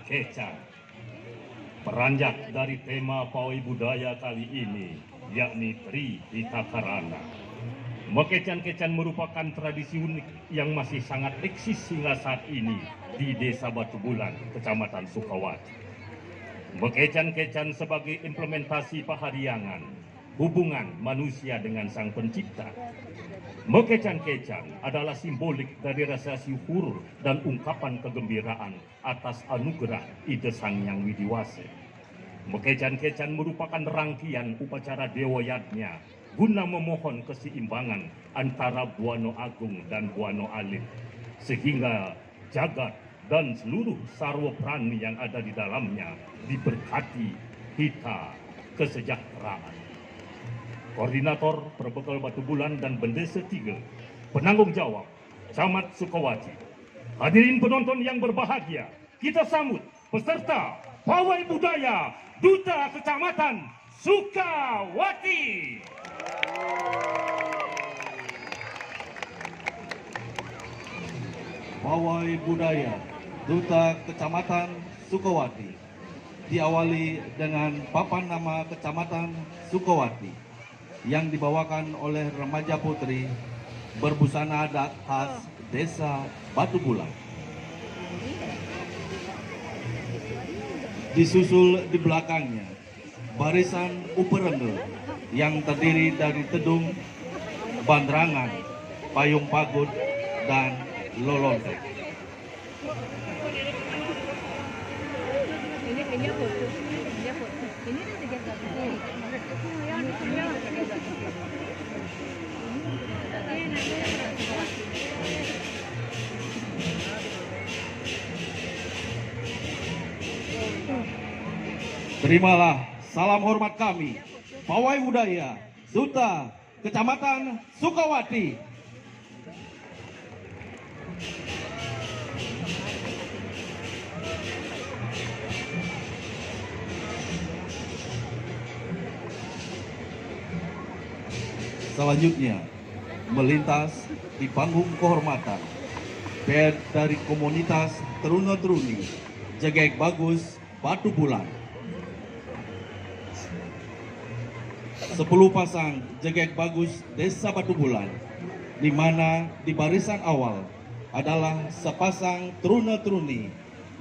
Kecang. Beranjak dari tema pawai budaya kali ini, yakni Tri Hitakarana. Mekecan-kecan merupakan tradisi unik yang masih sangat eksis hingga saat ini di Desa Batu Bulan, Kecamatan Sukawati. Mekecan-kecan sebagai implementasi pahariangan, hubungan manusia dengan Sang Pencipta. Mekecan-kecan adalah simbolik dari rasa syukur dan ungkapan kegembiraan atas anugerah Ide Sang Yang Widiwase. Mekecan-kecan merupakan rangkaian upacara Dewa Yadnya guna memohon keseimbangan antara Buana Agung dan Buana Alit, sehingga jagat dan seluruh sarwa prani yang ada di dalamnya diberkati hita kesejahteraan. Koordinator Perbekal Batu Bulan dan Bendesa 3, penanggung jawab Camat Sukawati. Hadirin penonton yang berbahagia, kita sambut peserta pawai budaya Duta Kecamatan Sukawati. Pawai budaya Duta Kecamatan Sukawati diawali dengan papan nama Kecamatan Sukawati yang dibawakan oleh remaja putri berbusana adat khas Desa Batu Bulan. Disusul di belakangnya barisan uperengge yang terdiri dari tedung, bandrangan, payung pagut, dan lolontek. Terimalah salam hormat kami, pawai budaya Duta Kecamatan Sukawati. Selanjutnya, melintas di panggung kehormatan, band dari komunitas Teruna-Teruni Jegek Bagus Batu Bulan. 10 pasang Jegek Bagus Desa Batu Bulan, di mana di barisan awal adalah sepasang Teruna-Teruni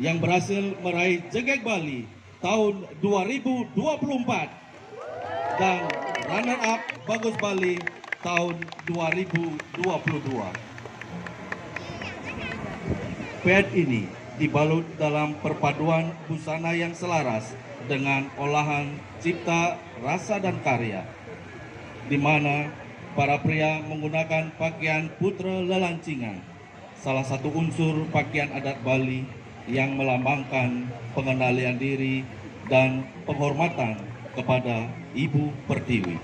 yang berhasil meraih Jegek Bali tahun 2024 dan runner up Bagus Bali tahun 2022. Band ini dibalut dalam perpaduan busana yang selaras dengan olahan cipta, rasa, dan karya, di mana para pria menggunakan pakaian putra lelancingan, salah satu unsur pakaian adat Bali yang melambangkan pengendalian diri dan penghormatan kepada Ibu Pertiwi.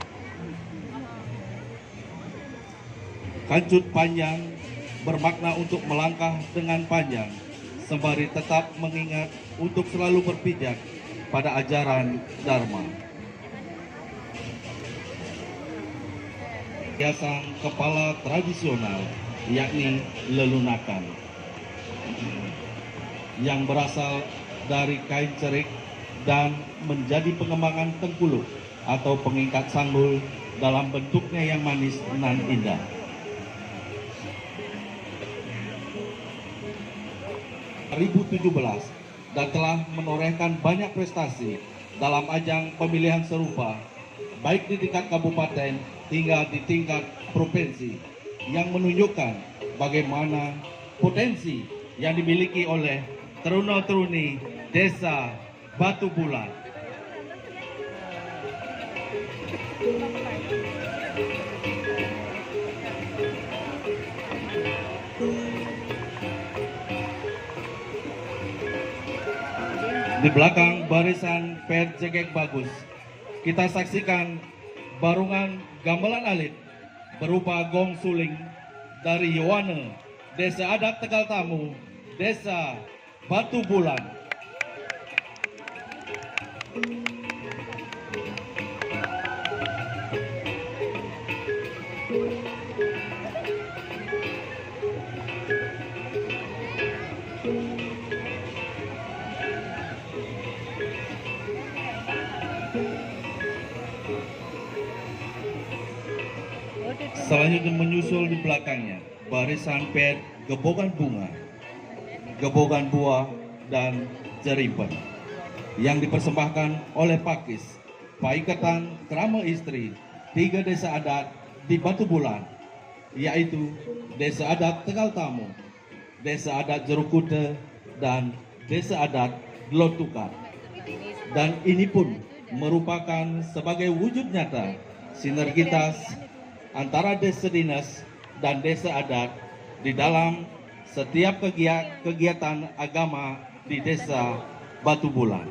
Kancut panjang bermakna untuk melangkah dengan panjang, sembari tetap mengingat untuk selalu berpijak pada ajaran Dharma. Hiasan kepala tradisional, yakni lelunakan, yang berasal dari kain cerik dan menjadi pengembangan tengkuluk atau pengikat sanggul dalam bentuknya yang manis dan indah. Dan telah menorehkan banyak prestasi dalam ajang pemilihan serupa, baik di tingkat kabupaten hingga di tingkat provinsi, yang menunjukkan bagaimana potensi yang dimiliki oleh Teruna-Teruni Desa Batu Bulan. Di belakang barisan band Jegek Bagus, kita saksikan barungan gamelan alit berupa gong suling dari Yowane, Desa Adat Tegal Tamu, Desa Batu Bulan. Selanjutnya menyusul di belakangnya barisan pet gebogan bunga, gebogan buah, dan jeripen yang dipersembahkan oleh Pakis, Paikatan Krama Istri, 3 desa adat di Batu Bulan, yaitu Desa Adat Tegal Tamu, Desa Adat Jerukute, dan Desa Adat Lotukar. Dan ini pun merupakan sebagai wujud nyata sinergitas antara desa dinas dan desa adat di dalam setiap kegiatan agama di desa Batu Bulan.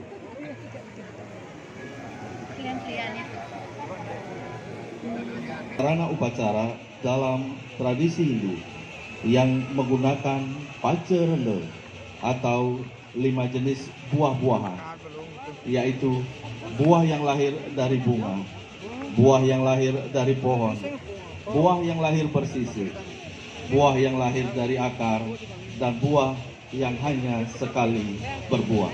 Sarana upacara dalam tradisi Hindu yang menggunakan pace rende atau 5 jenis buah-buahan, yaitu buah yang lahir dari bunga, buah yang lahir dari pohon, buah yang lahir bersisik, buah yang lahir dari akar, dan buah yang hanya sekali berbuah.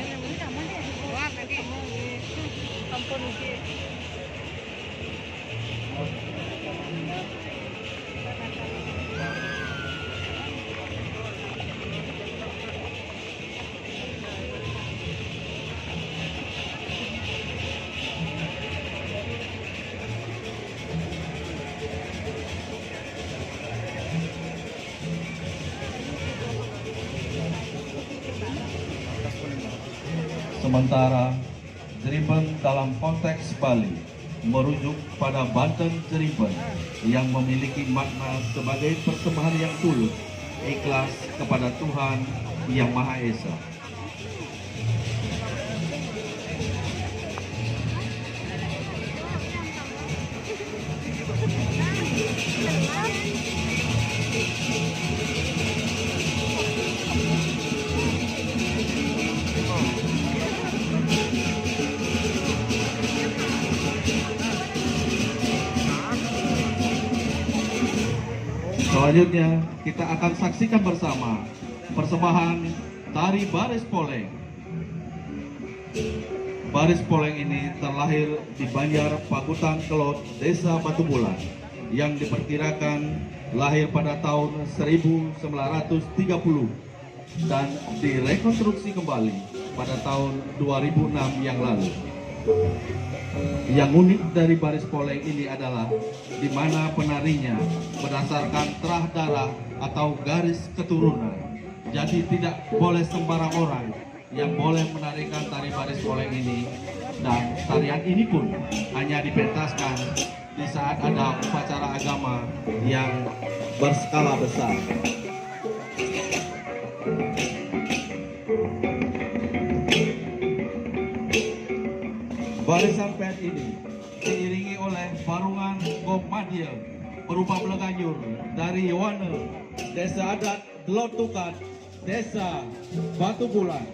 Sementara Jeripen dalam konteks Bali merujuk pada Banten Jeripen yang memiliki makna sebagai persembahan yang tulus, ikhlas kepada Tuhan Yang Maha Esa. Selanjutnya kita akan saksikan bersama persembahan tari Baris Poleng. Baris Poleng ini terlahir di Banjar Pakutan Kelot, Desa Batu Bulan, yang diperkirakan lahir pada tahun 1930 dan direkonstruksi kembali pada tahun 2006 yang lalu. Yang unik dari Baris Poleng ini adalah di mana penarinya berdasarkan terah darah atau garis keturunan. Jadi tidak boleh sembarang orang yang boleh menarikan tari Baris Poleng ini, dan tarian ini pun hanya dipentaskan di saat ada upacara agama yang berskala besar. Barisan pet ini diiringi oleh barungan gom madya berupa beleganyur dari Wana, Desa Adat Lotukar, Desa Batu Bulan.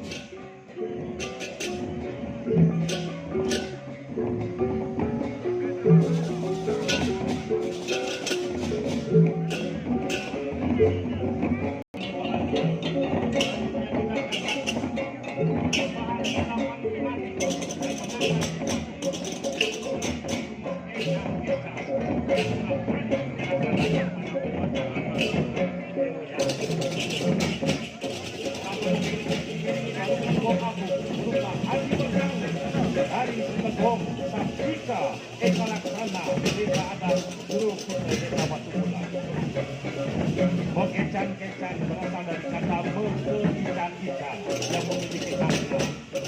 Kecan-kecan berasal dari kata mengican-ican yang memiliki makna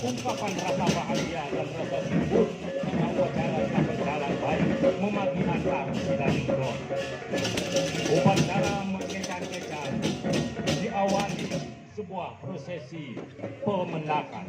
ungkapan rasa bahagia dan rasa syukur karena upacara telah berjalan baik, memagi antar dan roh. Upacara mengecan-kecan diawali sebuah prosesi pemendakan.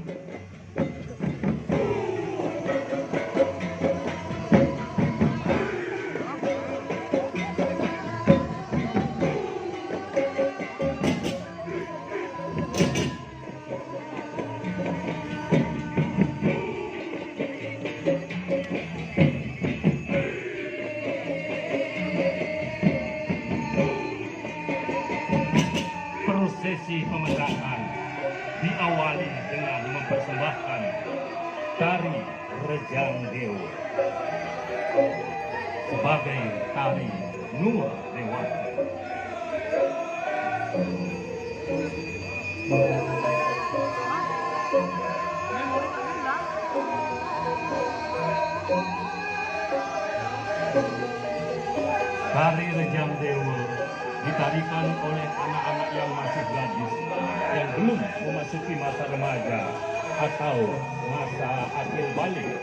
Prosesi pemendakan diawali dengan mempersembahkan Tari Rejang Dewa sebagai tari Nur Dewata. Tari Rejang Dewa ditarikan oleh anak-anak yang masih gadis, yang belum memasuki masa remaja atau masa akil balik.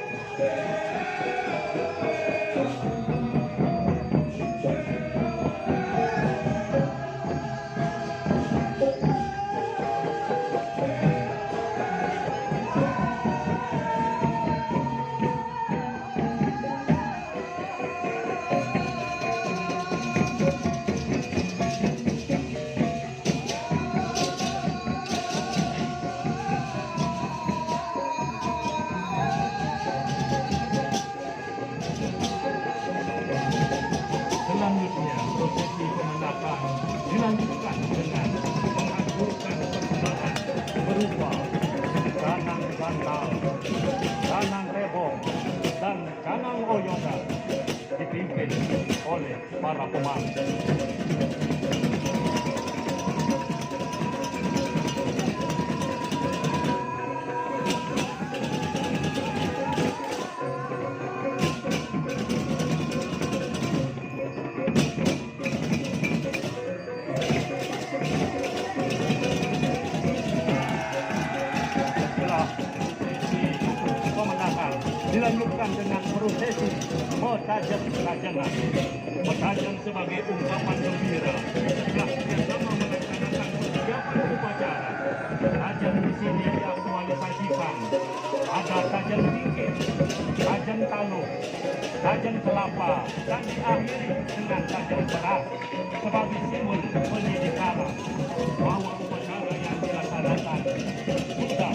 Selanjutnya, prosesi pemenakan dilanjutkan dengan menghancurkan persembahan berupa canang bantal, canang rebong, dan canang oyoda dipimpin oleh para pemangku. Dilanjutkan dengan prosesi Metajan Kerajanan. Metajan sebagai ungkapan gembira setelah bersama melaksanakan persiapan upacara. Tajan di sini diaktualisasikan. Ada tajan tingkit, tajan taluk, tajan kelapa, dan diakhiri dengan tajan beras sebagai simbol pendidikan bahwa upacara yang dilaksanakan sudah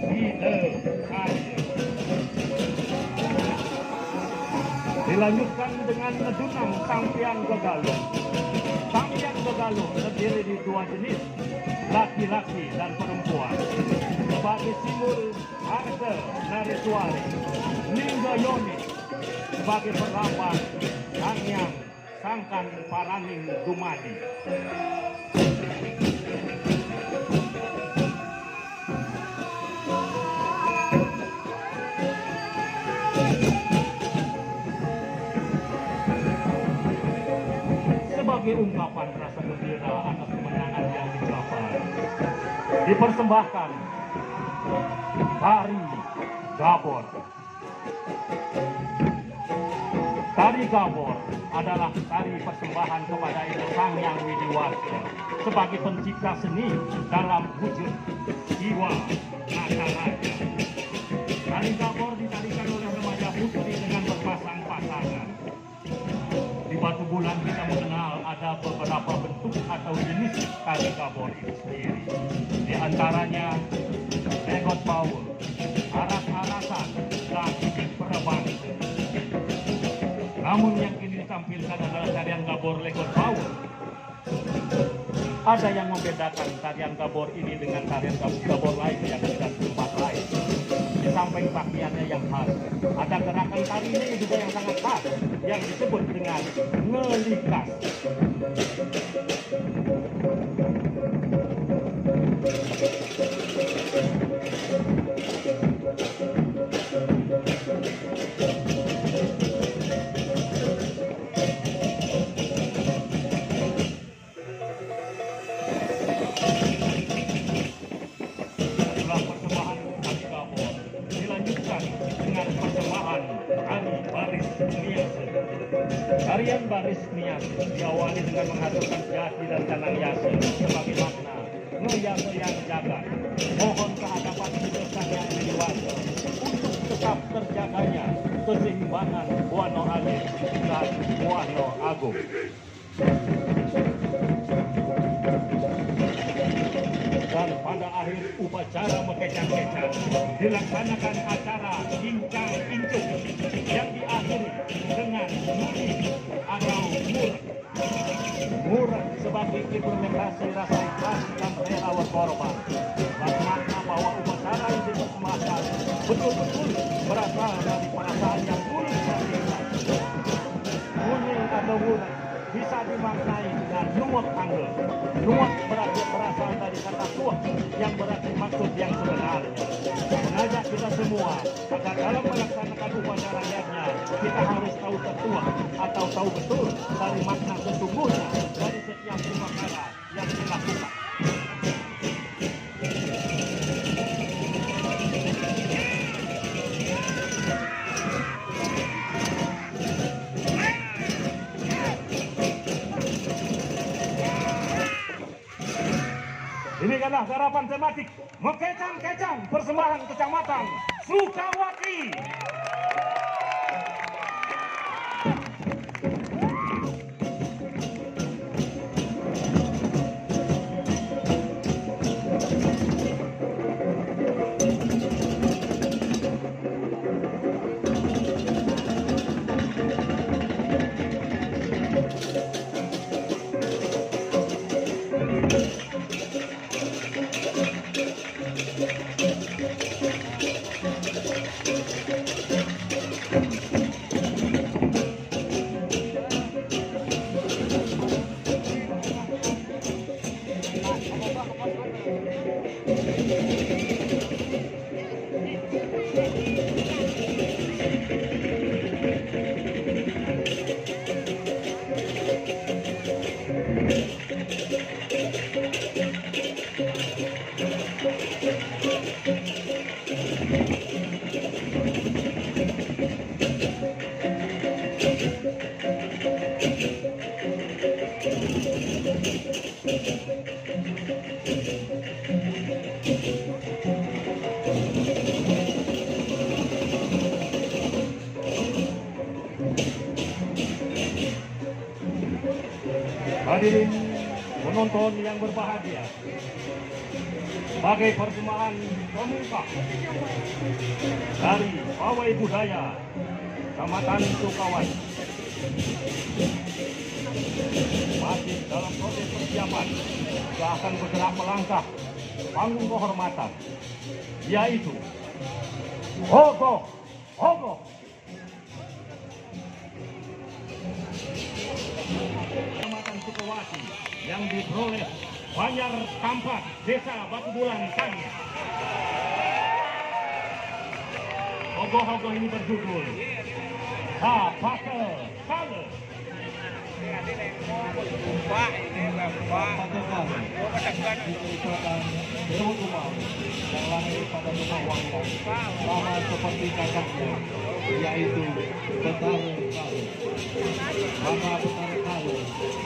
dilaksanakan. Dilanjutkan dengan nedunang Sampiang Begalung. Sampiang Begalung terdiri di dua jenis, laki-laki dan perempuan. Sebagai simbol Arta Nariswari, Lingga Yoni sebagai perlambang Sangyang Sangkan Paraning Dumadi. Sebagai ungkapan rasa gembira atas kemenangan yang dicapai, dipersembahkan Tari Gabor. Tari Gabor adalah tari persembahan kepada Ida Sang Hyang Widiwasa sebagai pencipta seni dalam wujud jiwa Nataraja. Tari Gabor ditarikan oleh remaja putri dengan berpasang-pasangan. Di Batu Bulan kita mengenal ada beberapa bentuk atau jenis tari Gabor itu sendiri. Di antaranya Legot Power, Aras-arasan, dan Perebang. Namun yang ini ditampilkan adalah tarian Gabor Legot Power. Ada yang membedakan tarian Gabor ini dengan tarian Gabor lain yang ada di tempat lain. Di samping pakaiannya yang khas, ada gerakan tarinya juga yang sangat khas, yang disebut dengan ngelikas. Setelah persembahan tari Gabor dilanjutkan dengan persembahan tari baris niase. Tarian baris niase diawali dengan menghasilkan jati dan canang yase sebagai makna ngeyase yang jagat. Mohon kehadapan Ida Sang Hyang Widiwasa untuk tetap terjaganya keseimbangan Buana Alit dan Buana Agung. Dan pada akhir upacara mekecang-kecang dilaksanakan acara Incang Incung yang diakhiri dengan nuri atau murah. Murah sebagai implementasi rasa ikhlas dan rela berkorban. Dan makna bahwa upacara yang dipersembahkan betul-betul berasal dari perasaan yang tulus dan ikhlas. Bunyi atau bunyi bisa dimaknai dengan nuwak tangga. Nuwak berasal dari kata tuak yang berarti maksud yang sebenarnya. Mengajak kita semua agar dalam melaksanakan upacara yagnya kita harus tahu tertuak atau tahu betul dari makna sesungguhnya dari setiap upacara yang dilakukan. Demikianlah garapan tematik Mekecang-Kecang persembahan Kecamatan Sukawati. Hadirin penonton yang berbahagia, sebagai persembahan pemungkas dari pawai budaya Kecamatan Sukawati masih dalam proses persiapan yang akan bergerak melangkah panggung kehormatan, yaitu Ogoh Ogoh. Kecamatan Sukawati yang diperoleh Banjar Tampak, Desa Batu Bulan, Sanya. Ogoh-ogoh ini berjudul Sapake Kale. Dewa Kumara yang lahir pada rumah Wayang sama seperti kakaknya, yaitu Betara Kale. Maka Betara Kale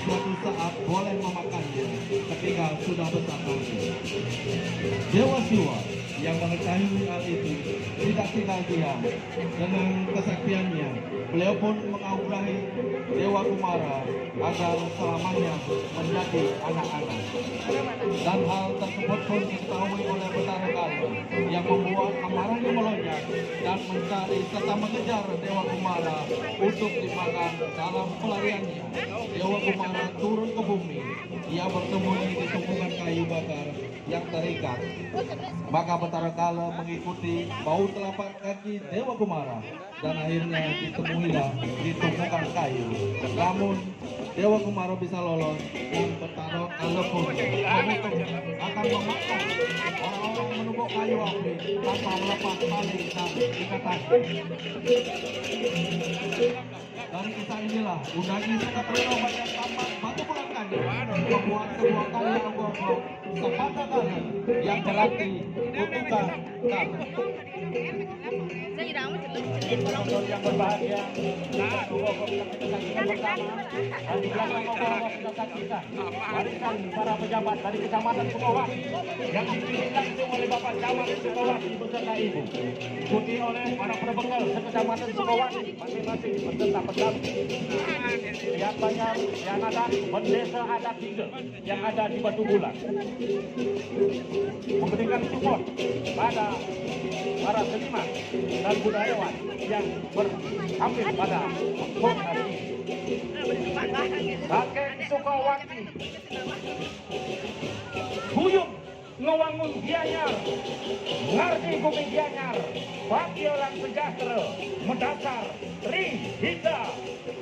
suatu saat boleh memakannya ketika sudah besar nanti. Dewa Siwa yang mengetahui hal itu tidak tinggal diam. Dengan kesaktiannya, beliau pun menganugerahi Dewa Kumara agar selamanya menjadi anak-anak. Dan hal tersebut pun diketahui oleh Betara Kale yang membuat amarahnya melonjak dan mencari serta mengejar Dewa Kumara untuk dimakan. Dalam pelariannya, Dewa Kumara turun ke bumi. Ia bersembunyi di tumpukan kayu bakar yang terikat. Maka Betara Kale mengikuti bau telapak kaki Dewa Kumara dan akhirnya ditemuilah di tumpukan kayu. Namun Dewa Kumara bisa lolos dan Betara Kale pun akan memakan orang-orang menumbuk kayu api tanpa melepas tali dan ikatan. Dari kisah inilah Undagi Sukatrino Banjar Tampak Batu Bulan Kani membuat sebuah karya ogoh-ogoh Sapake Kale yang berarti kutukan kale. Penonton yang berbahagia, ogoh-ogoh kita saksikan bersama. Dan di belakang ogoh-ogoh kita saksikan barisan para pejabat dari Kecamatan Sukawati yang dipimpin langsung oleh Bapak Camat Sukawati beserta Ibu, diikuti oleh para perbekal sekecamatan Sukawati masing-masing beserta pendamping. Lihat banyak yang ada bendesa adat 3 yang ada di Batu Bulan, memberikan support pada para seniman dan budayawan yang bertampil pada pon hari ini. Kakek Sukawati, Buyung ngewangun Gianyar, ngardi bumi Gianyar, Bagiolan sejahtera, mendasar, Ri, Hita,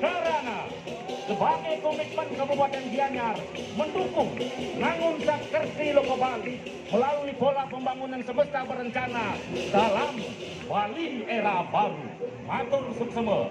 Karana, sebagai komitmen Kabupaten Gianyar mendukung Nangun Sakerti Loko Bali melalui pola pembangunan semesta berencana dalam Bali era baru. Matur suksema.